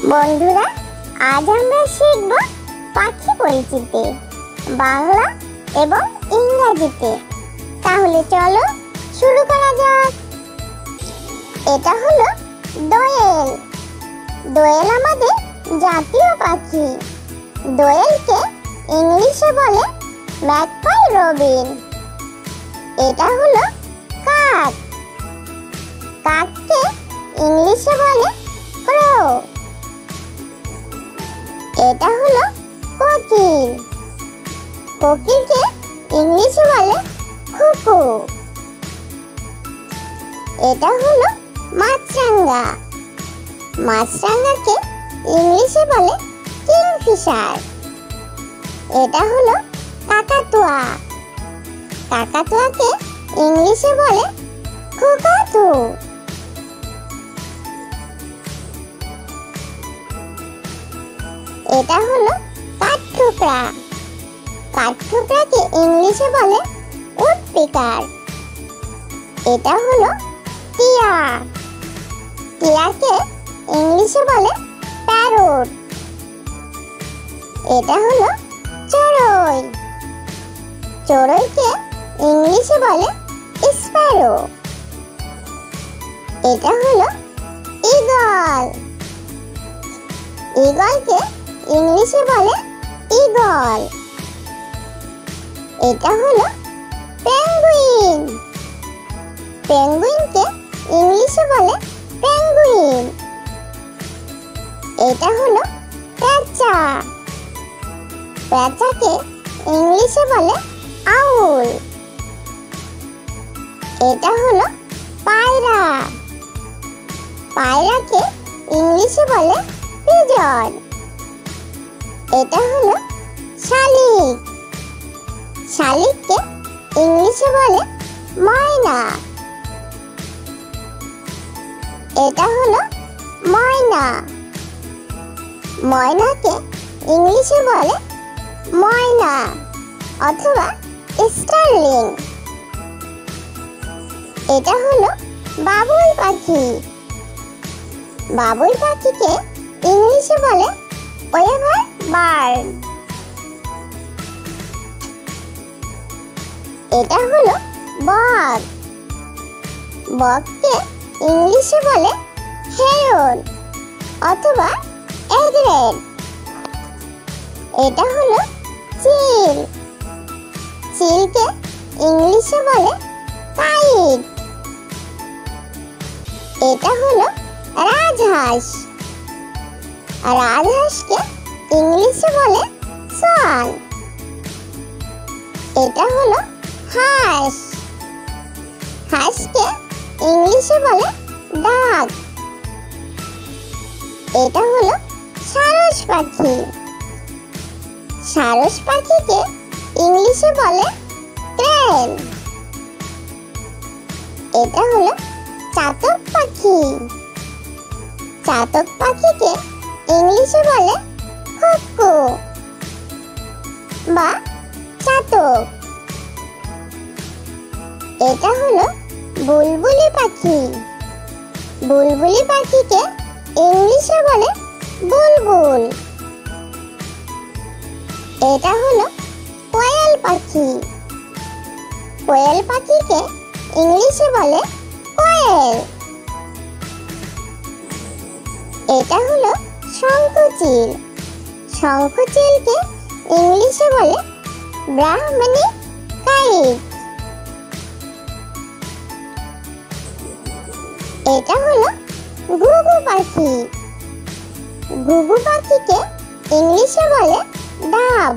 বন্ধুরা, আজ আমরা শিখব পাখি পরিচিতি বাংলা এবং ইংরেজিতে। তাহলে চলো শুরু করা যাক। এটা হলো দোয়েল। দোয়েল আমাদের জাতীয় পাখি। দোয়েলকে ইংলিশে বলে ম্যাকপাই রবিন। এটা হলো কাক। কাককে ইংলিশে বলে ক্রো। এটা হলো কোকিল। কোকিলকে ইংলিশে বলে কুকু। এটা হলো মাছরাঙা। মাছরাঙাকে ইংলিশে বলে কিংফিশার। এটা হলো কাকাতুয়া। কাকাতুয়াকে ইংলিশে বলে কুকাতু। এটা হলো কাঠঠোকরা। কাঠঠোকরাকে ইংলিশে বলে উডপিকার। এটা হলো টিয়া। টিয়াকে ইংলিশে বলে প্যারট। এটা হলো চড়ুই। চড়ুইকে ইংলিশে বলে স্প্যারো। এটা হলো ঈগল। ঈগলকে ইংলিশে বলে ঈগল। এটা হলো পেঙ্গুইন। পেঙ্গুইনকে ইংলিশে বলে পেঙ্গুইন। এটা হলো পেঁচা। পেঁচাকে ইংলিশে বলে আউল। এটা হলো পায়রা। পায়রাকে ইংলিশে বলে পিজন। এটা হলো শালিক। শালিককে ইংলিশে বলে ময়না। এটা হলো ময়না। ময়নাকে ইংলিশে বলে ময়না অথবা স্টারলিং। এটা হলো বাবুই পাখি। বাবুই পাখিকে ইংলিশে বলে ওয়েভার বার্ড। এটা হলো বক। বককে ইংলিশে বলে হেরন অথবা এগ্রেট। এটা হলো চিল। চিলকে ইংলিশে বলে কাইট। এটা হলো রাজহাঁস। রাজহাঁসকে ইংলিশে বলে সোয়ান। এটা হলো হাঁস। হাঁসকে ইংলিশে বলে ডাক। এটা হলো সারস পাখি। সারস পাখিকে ইংলিশে বলে ক্রেন। এটা হলো চাতক পাখি। চাতক পাখিকে ইংলিশে বলে কুকু বা চাতক। এটা হলো বুলবুলি পাখি। বুলবুলি পাখিকে ইংলিশে বলে বুলবুল। এটা হলো কোয়েল পাখি। কোয়েল পাখিকে ইংলিশে বলে কোয়েল। এটা হলো শঙ্খচিল। শঙ্খচিলকে ইংলিশে বলে ব্রাহ্মণী কাইট। এটা হলো ঘুঘু পাখি। ঘুঘু পাখিকে ইংলিশে বলে ডাব।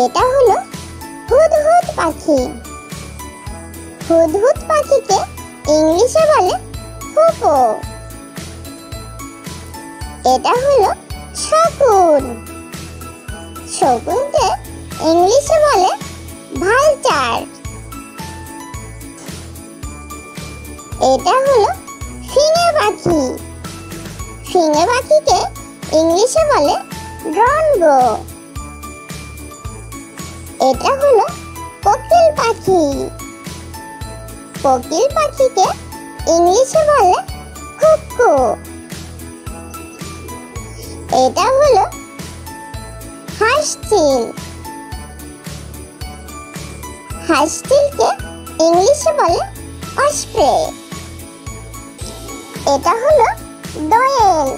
এটা হলো হুদহুদ পাখি। হুদহুদ পাখিকে ইংলিশে বলে হুপো। এটা হলো শকুন। শকুনকে ইংলিশে বলে ভালচার। এটা হলো ফিঙে পাখি। ফিঙে পাখিকে ইংলিশে বলে ড্রনগো। এটা হলো কোকিল পাখি। কোকিল পাখিকে ইংলিশে বলে কুকু। এটা হলো হাঁসচিল। হাঁসচিলকে ইংলিশে বলে অসপ্রে। এটা হলো দোয়েল।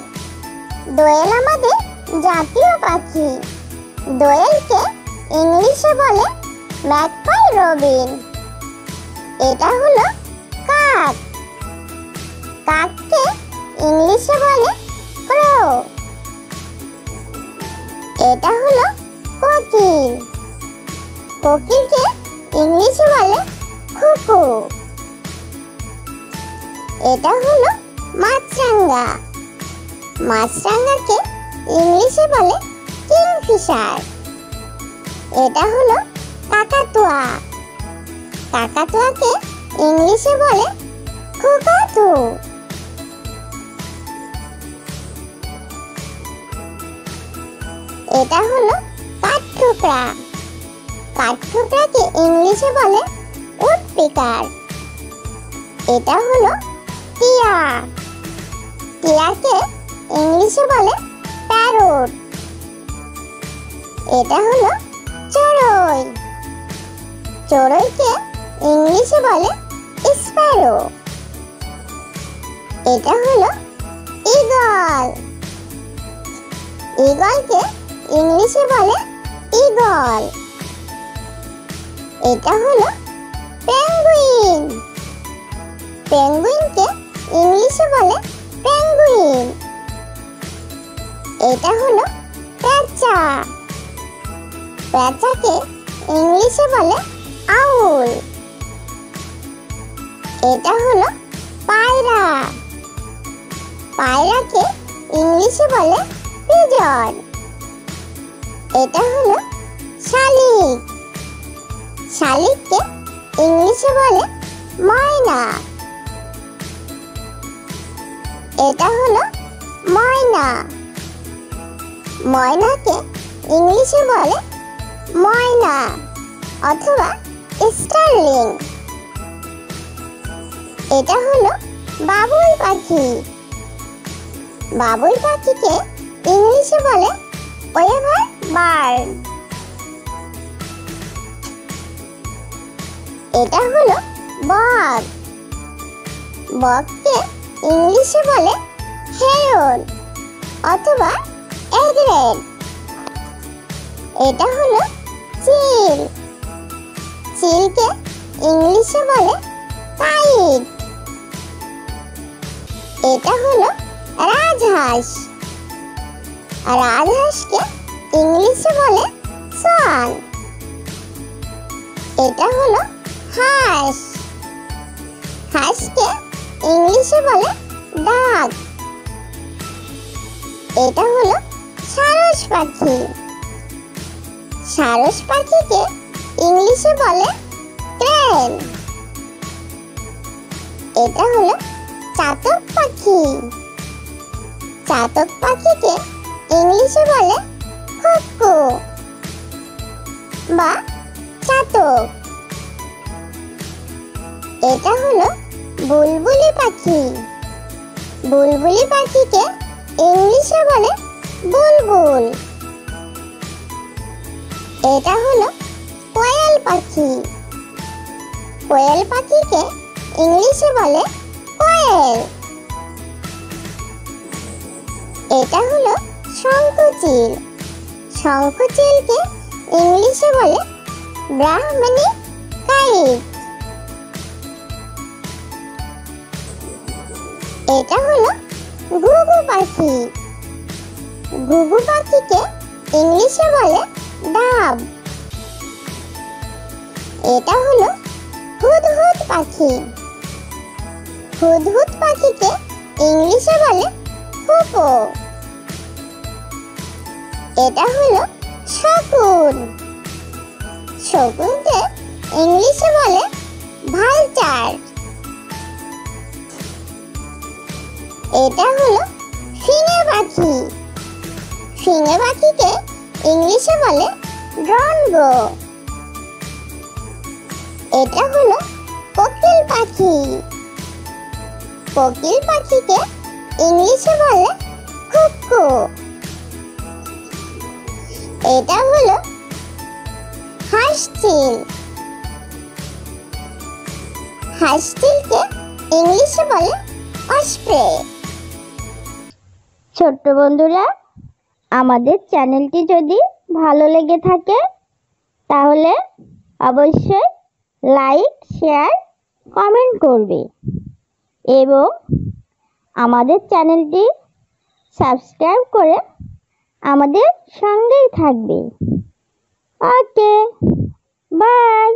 দোয়েল আমাদের জাতীয় পাখি। দোয়েলকে ইংলিশে বলে ম্যাকপাই রবিন। এটা হলো কাক। কাককে ইংলিশে বলে ক্রো। এটা হলো কোকিল। কোকিলকে ইংলিশে বলে কুকু। এটা হলো মাছরাঙা। মাছরাঙাকে ইংলিশে বলে কিংফিশার। এটা হলো কাকাতুয়া। কাকাতুয়াকে ইংলিশে বলে কুকাতু। এটা হলো কাঠঠোকরা। কাঠঠোকরাকে ইংলিশে বলে উডপিকার। এটা হলো টিয়া। টিয়াকে ইংলিশে বলে প্যারট। এটা হলো চড়ুই। চড়ুইকে ইংলিশে বলে স্প্যারো। এটা হলো ঈগল। ঈগলকে ইংলিশে বলে ঈগল। এটা হলো পেঙ্গুইন। পেঙ্গুইনকে ইংলিশে বলে পেঙ্গুইন। এটা হলো পেঁচা। পেঁচাকে ইংলিশে বলে আউল। এটা হলো পায়রা। পায়রাকে ইংলিশে বলে পিজন। এটা হলো শালিক। শালিককে ইংলিশে বলে ময়না। এটা হলো ময়না। ময়নাকে ইংলিশে বলে ময়না অথবা স্টারলিং। এটা হলো বাবুই পাখি। বাবুই পাখিকে ইংলিশে বলে ওয়েভার বার্ড। এটা হলো বক। বককে ইংলিশে বলে হেরন অথবা এগ্রেট। এটা হলো চিল। চিলকে ইংলিশে বলে কাইট। এটা হলো রাজহাঁস। রাজহাঁসকে ইংলিশে বলে সোয়ান। এটা হলো হাঁস। হাঁসকে ইংলিশে বলে ডাক। এটা হলো সারস পাখি। সারস পাখিকে ইংলিশে বলে ক্রেন। এটা হলো চাতক পাখি। চাতক পাখিকে ইংলিশে বলে কুকু বা চাতক। এটা হলো বুলবুলি পাখি। বুলবুলি পাখিকে ইংলিশে বলে বুলবুল। এটা হলো কোয়েল পাখি। কোয়েল পাখিকে ইংলিশে বলে কোয়েল। এটা হলো শঙ্খচিল। শঙ্খচিলকে ইংলিশে বলে ব্রাহ্মণী কাইট। এটা হলো ঘুঘু পাখি। ঘুঘু পাখিকে ইংলিশে বলে ডাব। এটা হলো হুদহুদ পাখি। হুদহুদ পাখিকে ইংলিশে বলে হুপো। এটা হলো শকুন। শকুনকে ইংলিশে বলে ভালচার। এটা হলো ফিঙে পাখি। ফিঙে পাখিকে ইংলিশে বলে ড্রনগো। এটা হলো কোকিল পাখি। কোকিল পাখিকে ইংলিশে বলে কুকু। এটা হলো হাঁস চিল। হাঁস চিলকে ইংলিশে বলে অসপ্রে। ছোট্ট বন্ধুরা, আমাদের চ্যানেলটি যদি ভালো লেগে থাকে তাহলে অবশ্যই লাইক, শেয়ার, কমেন্ট করবে এবং আমাদের চ্যানেলটি সাবস্ক্রাইব করে আমাদের সঙ্গেই থাকবে। ওকে, বাই।